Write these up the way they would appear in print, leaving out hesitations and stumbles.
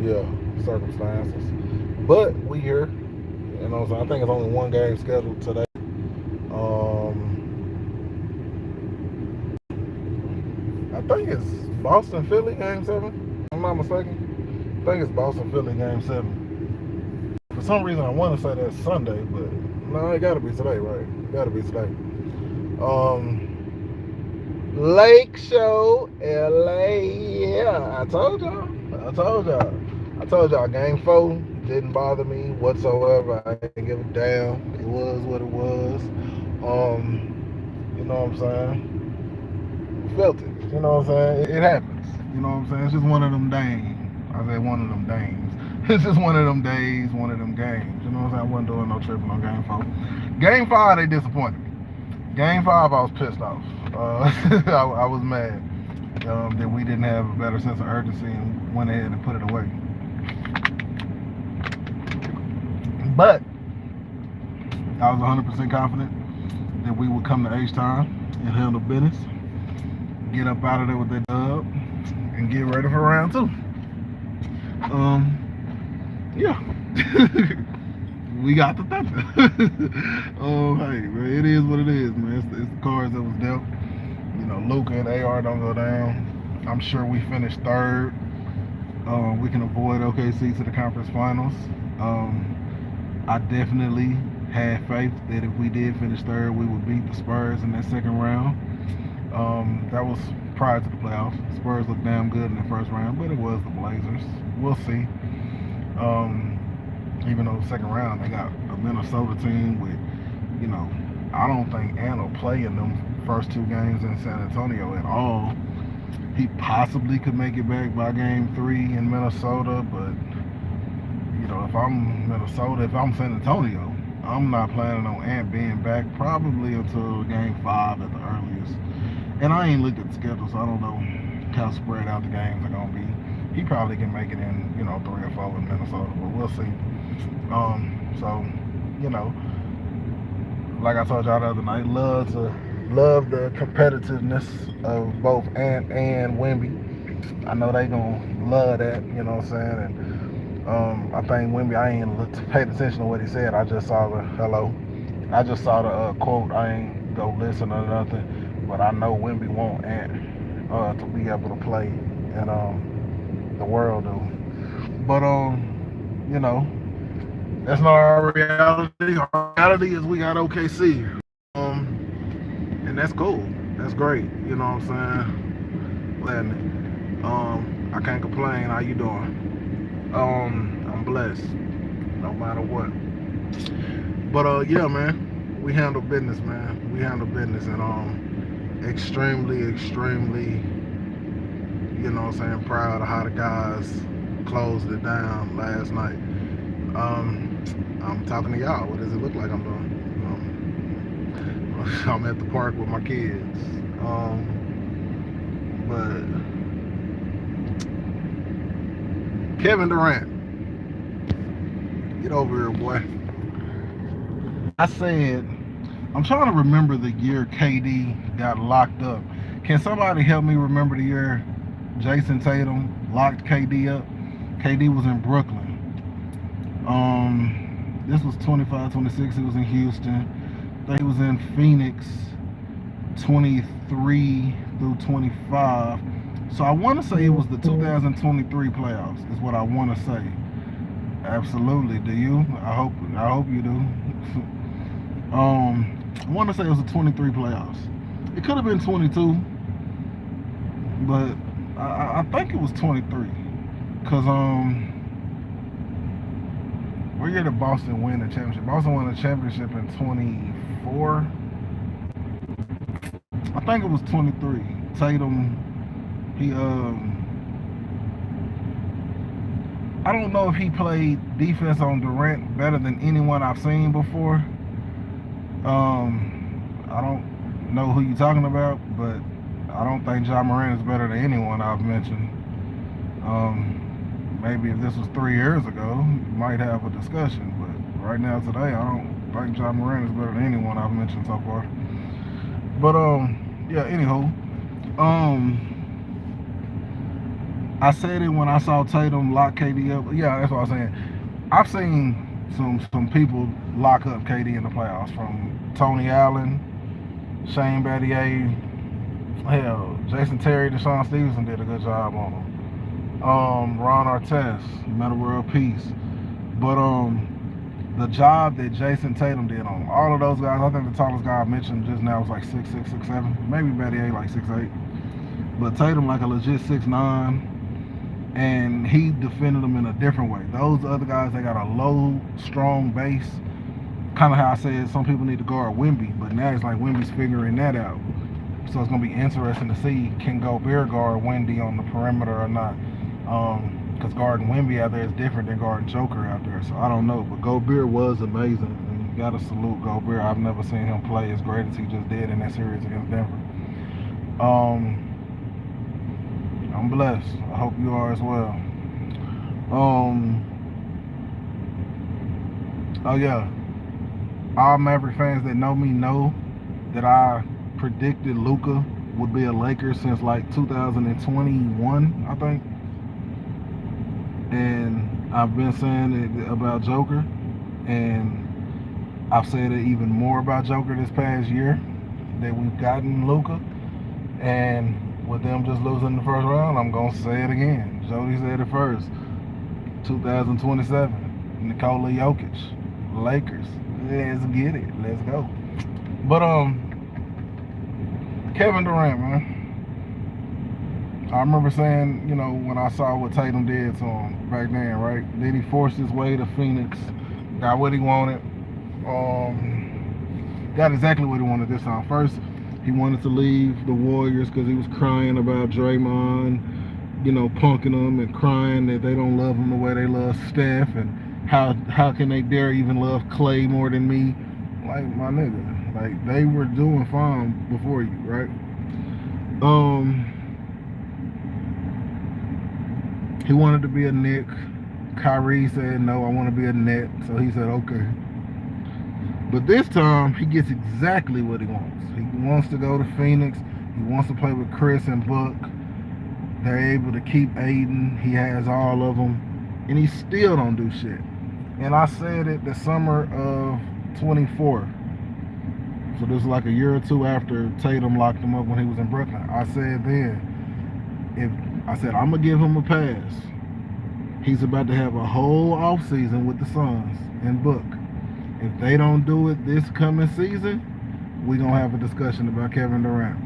yeah, circumstances. But we here. So I think it's only one game scheduled today. I think it's Boston Philly game seven. If I'm not mistaken. I think it's Boston Philly game seven. For some reason, I want to say that's Sunday, but no, it got to be today, right? It got to be today. Lake Show, LA. Yeah, I told y'all. I told y'all. I told y'all. Game four didn't bother me whatsoever. I didn't give a damn. It was what it was. You know what I'm saying? Felt it. You know what I'm saying? It happens. You know what I'm saying? It's just one of them days. I said one of them days. It's just one of them days, one of them games. You know what I'm saying? I wasn't doing no tripping on game four. Game five, they disappointed me. Game five, I was pissed off. I was mad that we didn't have a better sense of urgency and went ahead and put it away. But I was 100% confident that we would come to H-Time and handle business, get up out of there with that dub, and get ready for round two. Yeah. We got the thunder. Hey, man, it is what it is, man. It's the cards that was dealt. Luka and AR don't go down. I'm sure we finished third. We can avoid OKC to the conference finals. I definitely had faith that if we did finish third, we would beat the Spurs in that second round. That was prior to the playoffs. Spurs looked damn good in the first round, but it was the Blazers. We'll see. Even though second round they got a Minnesota team with, I don't think Ant will play in them first two games in San Antonio at all. He possibly could make it back by game three in Minnesota, but if I'm Minnesota, if I'm San Antonio, I'm not planning on Ant being back probably until game five at the earliest. And I ain't looked at the schedule, so I don't know how spread out the games are gonna be. He probably can make it in, 3 or 4 in Minnesota, but we'll see. So, like I told y'all the other night, love the competitiveness of both Ant and Wemby. I know they gonna love that, you know what I'm saying? And I think Wemby, I ain't paid attention to what he said. I just saw the hello. I just saw the quote. I ain't go listen or nothing, but I know Wemby want Ant to be able to play, and the world do. But that's not our reality. Our reality is we got OKC. And that's cool. That's great. You know what I'm saying? Landon. I can't complain. How you doing? I'm blessed. No matter what. But yeah, man. We handle business, man. We handle business, and extremely, extremely, proud of how the guys closed it down last night. I'm talking to y'all. What does it look like I'm doing? I'm at the park with my kids. But Kevin Durant, get over here, boy. I said, I'm trying to remember the year KD got locked up. Can somebody help me remember the year Jason Tatum locked KD up? KD was in Brooklyn. This was 25-26. He was in Houston. He was in Phoenix 23 through 25. So I want to say it was the 2023 playoffs is what I want to say. Absolutely. Do you? I hope you do. I want to say it was the 23 playoffs. It could have been 22, but I think it was 23. Cause what year did Boston win the championship? Boston won the championship in 24. I think it was 23. Tatum, he I don't know if he played defense on Durant better than anyone I've seen before. I don't know who you're talking about, but I don't think Ja Morant is better than anyone I've mentioned. Maybe if this was 3 years ago, we might have a discussion, but right now today, I don't think Ja Morant is better than anyone I've mentioned so far. But yeah, anywho, I said it when I saw Tatum lock KD up. Yeah, that's what I'm saying. I've seen some people lock up KD in the playoffs, from Tony Allen, Shane Battier, hell, Jason Terry, Deshaun Stevenson did a good job on him. Ron Artest, Metta World Peace. But the job that Jason Tatum did on all of those guys, I think the tallest guy I mentioned just now was like 6'6", 6'7", maybe Battier like 6'8", but Tatum like a legit 6'9", and he defended them in a different way. Those other guys, they got a low, strong base, kind of how I said some people need to guard Wemby, but now it's like Wemby's figuring that out. So it's gonna be interesting to see, can Gobert guard Wendy on the perimeter or not? Because guarding Wemby out there is different than guarding Joker out there. So I don't know, but Gobert was amazing, and you gotta salute Gobert. I've never seen him play as great as he just did in that series against Denver. I'm blessed. I hope you are as well. Oh yeah, all Maverick fans that know me know that I predicted Luka would be a Laker since like 2021, I think. And I've been saying it about Joker, and I've said it even more about Joker this past year, that we've gotten Luka. And with them just losing the first round, I'm gonna say it again. Jody said it first. 2027, Nikola Jokic, Lakers. Let's get it. Let's go. But Kevin Durant, man. I remember saying, you know, when I saw what Tatum did to him back then, right? Then he forced his way to Phoenix, got what he wanted. Got exactly what he wanted this time. First, he wanted to leave the Warriors because he was crying about Draymond, you know, punking them and crying that they don't love him the way they love Steph, and how can they dare even love Clay more than me? Like, my nigga, like, they were doing fine before you, right? He wanted to be a Knick. Kyrie said, no, I want to be a Net. So he said, okay. But this time, he gets exactly what he wants. He wants to go to Phoenix. He wants to play with Chris and Book. They're able to keep Aiden. He has all of them. And he still don't do shit. And I said it the summer of 24. So this is like a year or two after Tatum locked him up when he was in Brooklyn. I said then, I'm going to give him a pass. He's about to have a whole offseason with the Suns and Book. If they don't do it this coming season, we're going to have a discussion about Kevin Durant.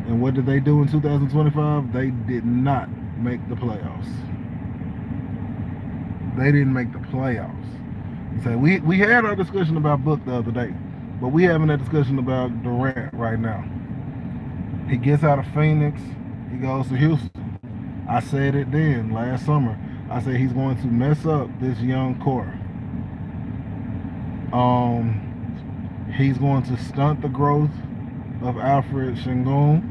And what did they do in 2025? They did not make the playoffs. They didn't make the playoffs. So we had our discussion about Book the other day, but we having that discussion about Durant right now. He gets out of Phoenix. He goes to Houston. I said it then last summer. I said he's going to mess up this young core. He's going to stunt the growth of Alfred Sengun.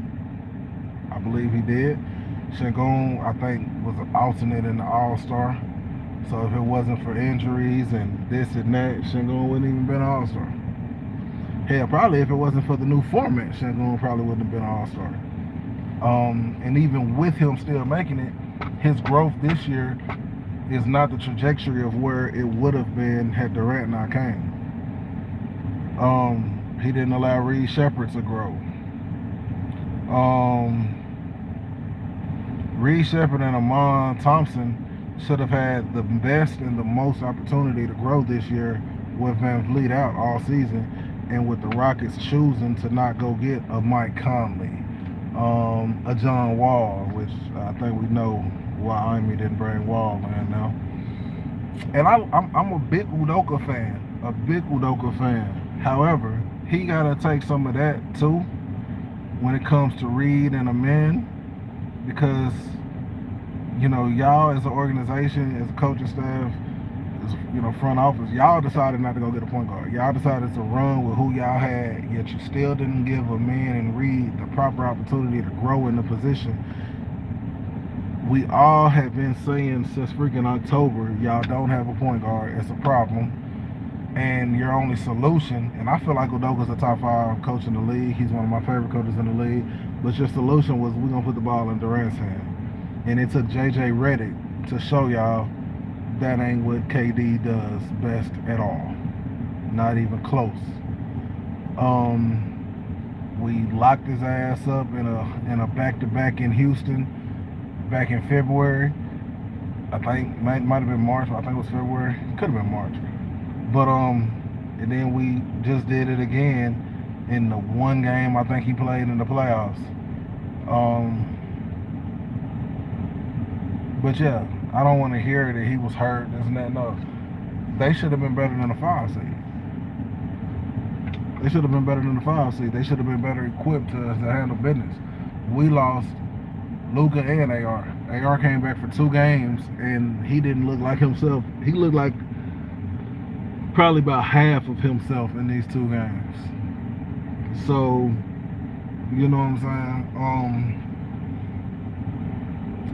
I believe he did. Sengun, I think, was an alternate in the All-Star. So if it wasn't for injuries and this and that, Sengun wouldn't even been an All-Star. Hell, probably if it wasn't for the new format, Sengun probably wouldn't have been an All-Star. And even with him still making it, his growth this year is not the trajectory of where it would have been had Durant not came. He didn't allow Reed Shepherd to grow. Reed Shepherd and Amon Thompson should have had the best and the most opportunity to grow this year with Van Vliet out all season, and with the Rockets choosing to not go get a Mike Conley, a John Wall, which I think we know why Amy didn't bring Wall in now. And I'm a big Udoka fan. However, he gotta take some of that too when it comes to Reed and Amen, because, you know, y'all as an organization, as a coaching staff, as, you know, front office, y'all decided not to go get a point guard. Y'all decided to run with who y'all had, yet you still didn't give Amen and Reed the proper opportunity to grow in the position. We all have been saying since freaking October, y'all don't have a point guard. It's a problem. And your only solution, and I feel like Udoka's a top 5 coach in the league. He's one of my favorite coaches in the league. But your solution was, we're going to put the ball in Durant's hand. And it took JJ Redick to show y'all that ain't what KD does best at all. Not even close. We locked his ass up in a back-to-back in Houston back in February. I think might have been March, but I think it was February. Could have been March. But and then we just did it again in the one game I think he played in the playoffs. But yeah, I don't want to hear that he was hurt, this and that. No, they should have been better than the 5 seed. They should have been better than the 5 seed. They should have been better equipped to handle business. We lost Luka and AR. AR came back for 2 games and he didn't look like himself. He looked like probably about half of himself in these 2 games. So, you know what I'm saying?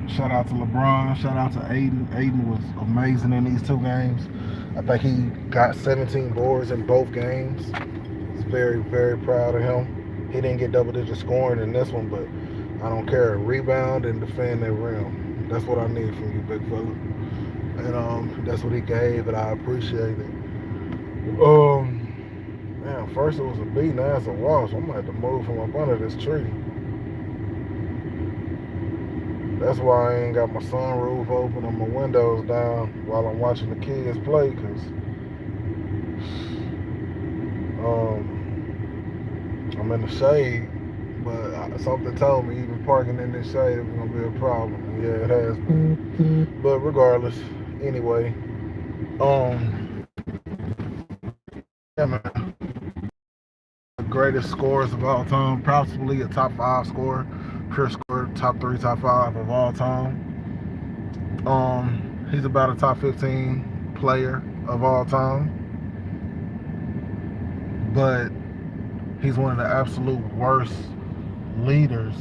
Shout out to LeBron. Shout out to Aiden. Aiden was amazing in these 2 games. I think he got 17 boards in both games. Very, very proud of him. He didn't get double-digit scoring in this one, but I don't care. Rebound and defend that rim. That's what I need from you, big fella. And that's what he gave, and I appreciate it. Man, first it was a B, now it's a wash. I'm gonna have to move from up under this tree. That's why I ain't got my sunroof open and my windows down while I'm watching the kids play, because I'm in the shade, but something told me even parking in this shade was going to be a problem. Yeah, it has been. But regardless, anyway, yeah, man. The greatest scorers of all time, possibly a top 5 scorer, pure scorer, top 3, top 5 of all time. He's about a top 15 player of all time. But he's one of the absolute worst leaders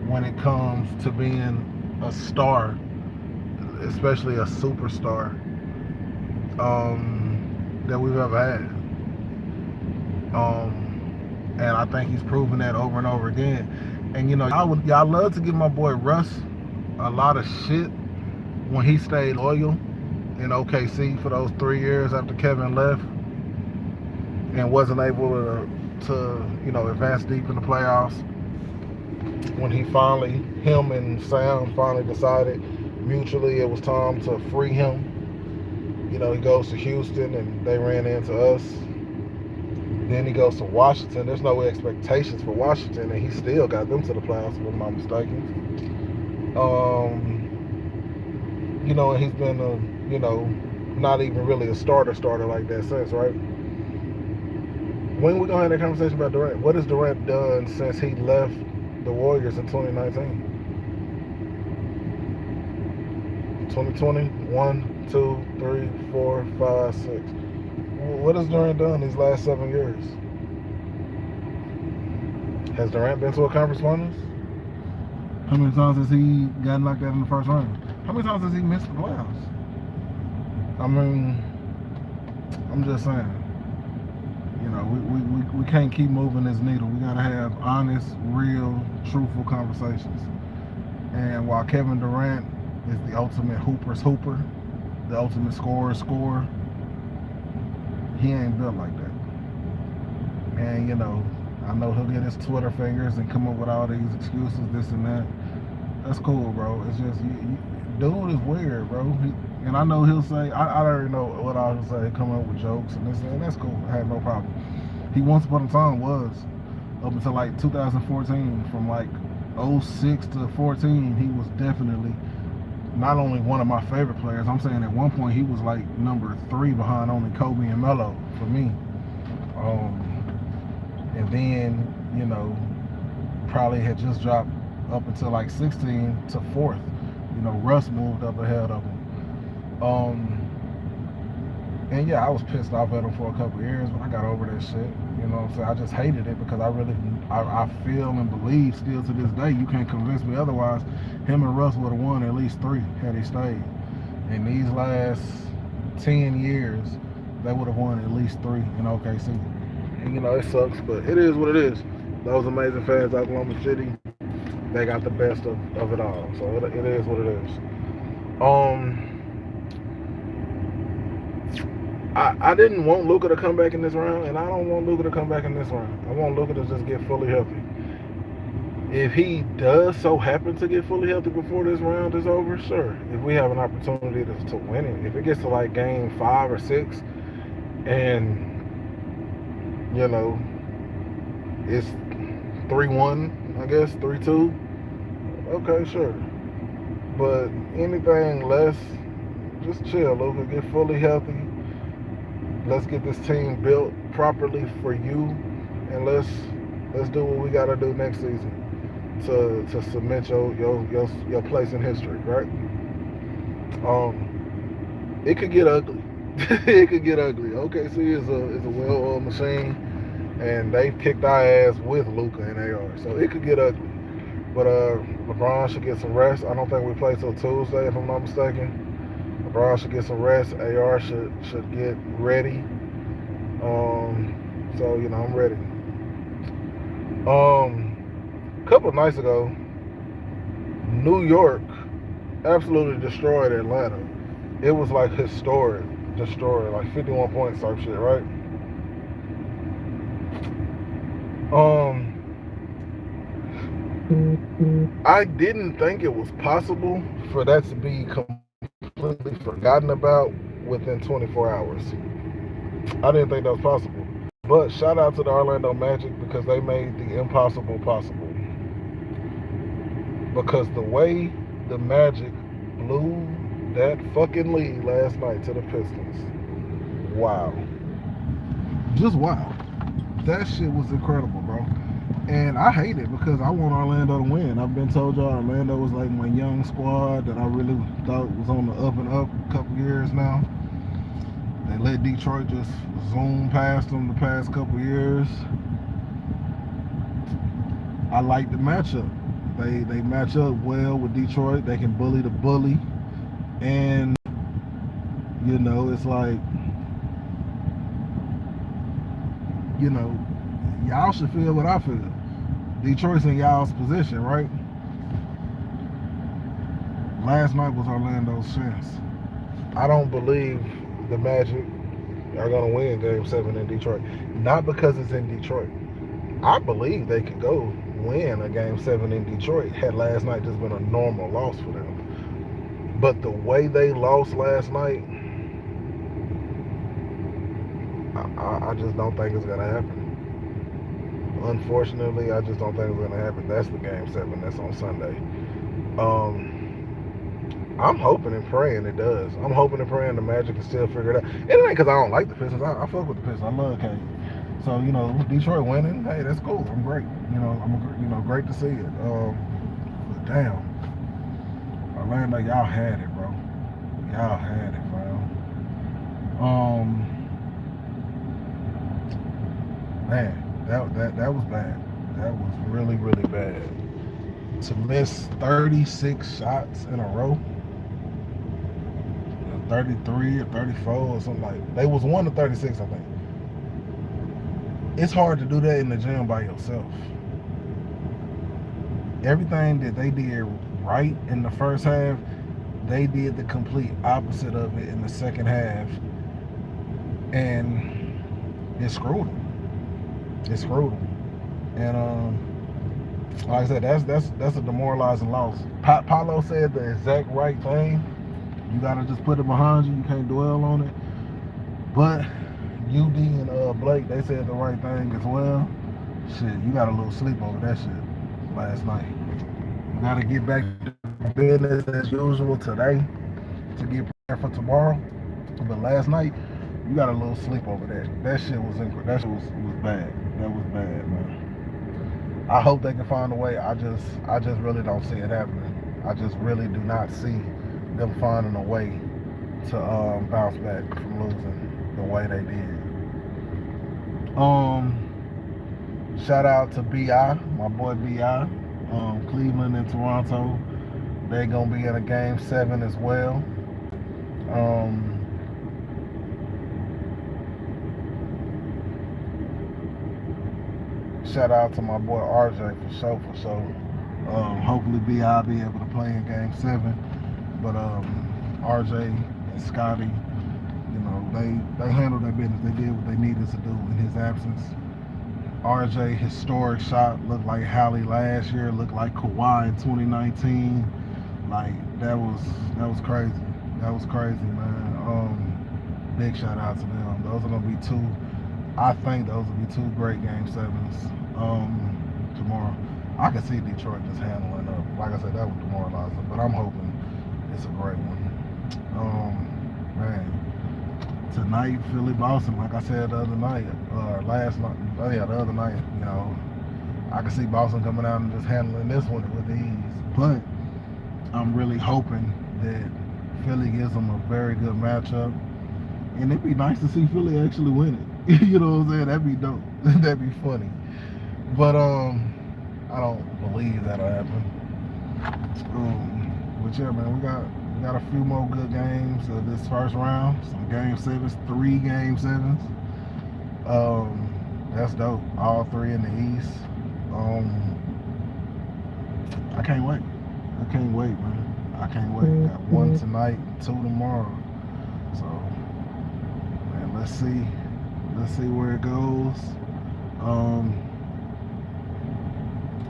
when it comes to being a star, especially a superstar, that we've ever had. And I think he's proven that over and over again. And you know, y'all love to give my boy Russ a lot of shit when he stayed loyal in OKC for those 3 years after Kevin left and wasn't able to you know, advance deep in the playoffs. When him and Sam finally decided mutually it was time to free him. You know, he goes to Houston and they ran into us. Then he goes to Washington. There's no expectations for Washington, and he still got them to the playoffs, if I'm not mistaken. You know, and he's been you know, not even really a starter like that since, right? When we gonna have that conversation about Durant? What has Durant done since he left the Warriors in 2019? 2020? 1, 2, 3, 4, 5, 6. What has Durant done these last 7 years? Has Durant been to a conference finals? How many times has he gotten knocked out in the first round? How many times has he missed the playoffs? I mean, I'm just saying. You know, we can't keep moving this needle. We gotta have honest, real, truthful conversations. And while Kevin Durant is the ultimate hooper's hooper, the ultimate scorer's scorer, he ain't built like that. And you know, I know he'll get his Twitter fingers and come up with all these excuses, this and that. That's cool, bro. It's just, dude is weird, bro. And I know he'll say, I already know what I'll say, come up with jokes and this, and that's cool. I have no problem. He once upon a time was, up until like 2014, from like 06 to 14, he was definitely not only one of my favorite players. I'm saying at one point he was like number 3 behind only Kobe and Melo for me. And then, you know, probably had just dropped up until like 16 to 4th. You know, Russ moved up ahead of him. And yeah, I was pissed off at him for a couple of years, but I got over that shit. You know what I'm saying? I just hated it because I feel and believe still to this day, you can't convince me otherwise, him and Russ would have won at least 3 had he stayed. In these last 10 years, they would have won at least 3 in OKC. And you know, it sucks, but it is what it is. Those amazing fans out of Oklahoma City. they got the best of it all. So it is what it is. Um, I didn't want Luka to come back in this round, and I don't want Luka to come back in this round. I want Luka to just get fully healthy. If he does so happen to get fully healthy before this round is over, sure. If we have an opportunity to win it, if it gets to like game 5 or 6, and you know it's 3-1, I guess 3-2, okay, sure. But anything less, just chill, Luka. Get fully healthy. Let's get this team built properly for you, and let's do what we gotta do next season to cement your place in history, right? It could get ugly. It could get ugly. OKC is a well-oiled machine, and they've kicked our ass with Luka and AR, so it could get ugly. But LeBron should get some rest. I don't think we play till Tuesday, if I'm not mistaken. LeBron should get some rest. AR should get ready. So I'm ready. A couple of nights ago, New York absolutely destroyed Atlanta. It was like historic, destroyed, like 51 points type shit, right? I didn't think it was possible for that to be completely forgotten about within 24 hours. I didn't think that was possible. But shout out to the Orlando Magic because they made the impossible possible. Because the way the Magic blew that fucking lead last night to the Pistons, wow. Just wow. That shit was incredible, bro. And I hate it because I want Orlando to win. I've been told y'all Orlando was like my young squad that I really thought was on the up and up a couple years now. They let Detroit just zoom past them the past couple years. I like the matchup. They match up well with Detroit. They can bully the bully. And, it's like, y'all should feel what I feel. Detroit's in y'all's position, right? Last night was Orlando's chance. I don't believe the Magic are going to win Game 7 in Detroit. Not because it's in Detroit. I believe they could go win a Game 7 in Detroit had last night just been a normal loss for them. But the way they lost last night, I just don't think it's going to happen. Unfortunately, I just don't think it's going to happen. That's the Game 7 that's on Sunday. I'm hoping and praying it does. I'm hoping and praying the Magic can still figure it out. It ain't because I don't like the Pistons. I fuck with the Pistons. I love Kane. So, Detroit winning, hey, that's cool. I'm great. Great to see it. But damn. Orlando, y'all had it, bro. Y'all had it, bro. Man, that was bad. That was really, really bad. To miss 36 shots in a row, 33 or 34 or something like. They was 1 to 36, I think. It's hard to do that in the gym by yourself. Everything that they did right in the first half, they did the complete opposite of it in the second half, and it screwed them. It screwed them. And like I said, that's a demoralizing loss. Paulo said the exact right thing. You gotta just put it behind you. You can't dwell on it. But UD and Blake, they said the right thing as well. Shit, you got a little sleep over that shit last night. You gotta get back to business as usual today to get prepared for tomorrow. But last night, you got a little sleep over that. That shit was bad. That was bad, man. I hope they can find a way. I just really don't see it happening. I just really do not see them finding a way to bounce back from losing the way they did. Shout out to B.I., my boy B.I., Cleveland and Toronto. They're gonna be in a Game 7 as well. Shout out to my boy RJ for sure. Hopefully, I'll be able to play in Game 7. But RJ and Scotty, they handled their business. They did what they needed to do in his absence. RJ historic shot looked like Hallie last year, looked like Kawhi in 2019. Like that was crazy. That was crazy, man. Big shout out to them. Those are gonna be two. I think those will be two great Game 7s tomorrow. I can see Detroit just handling up. Like I said, that was demoralizing, but I'm hoping it's a great one. Man, tonight Philly Boston. Like I said the other night, last night. Oh yeah, the other night. I can see Boston coming out and just handling this one with ease. But I'm really hoping that Philly gives them a very good matchup, and it'd be nice to see Philly actually win it. You know what I'm saying? That'd be dope. That'd be funny. But I don't believe that'll happen. But yeah, man, we got a few more good games this first round. Some Game 7s, 3 Game 7s. That's dope. All 3 in the East. I can't wait. Man. I can't wait. Got 1 tonight, 2 tomorrow. So, man, let's see where it goes.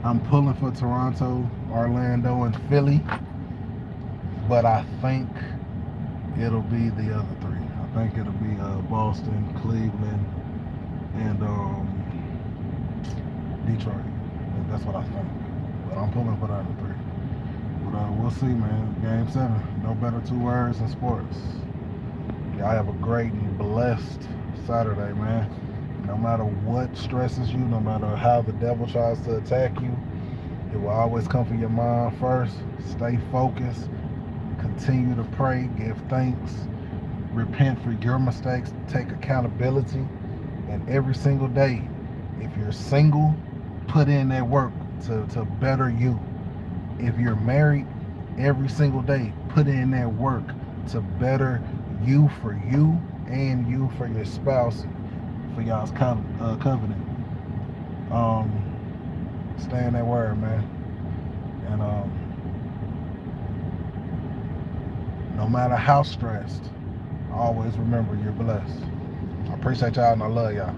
I'm pulling for Toronto, Orlando, and Philly, but I think it'll be the other 3. I think it'll be Boston, Cleveland, and Detroit. That's what I think. But I'm pulling for the other 3. But we'll see, man. Game 7. No better 2 words in sports. Y'all have a great and blessed Saturday, man. No matter what stresses you, no matter how the devil tries to attack you, it will always come from your mind first. Stay focused. Continue to pray. Give thanks. Repent for your mistakes. Take accountability. And every single day, if you're single, put in that work to better you. If you're married, every single day, put in that work to better you for you and you for your spouse, for y'all's covenant. Stay in that word, man. And no matter how stressed, always remember you're blessed. I appreciate y'all and I love y'all.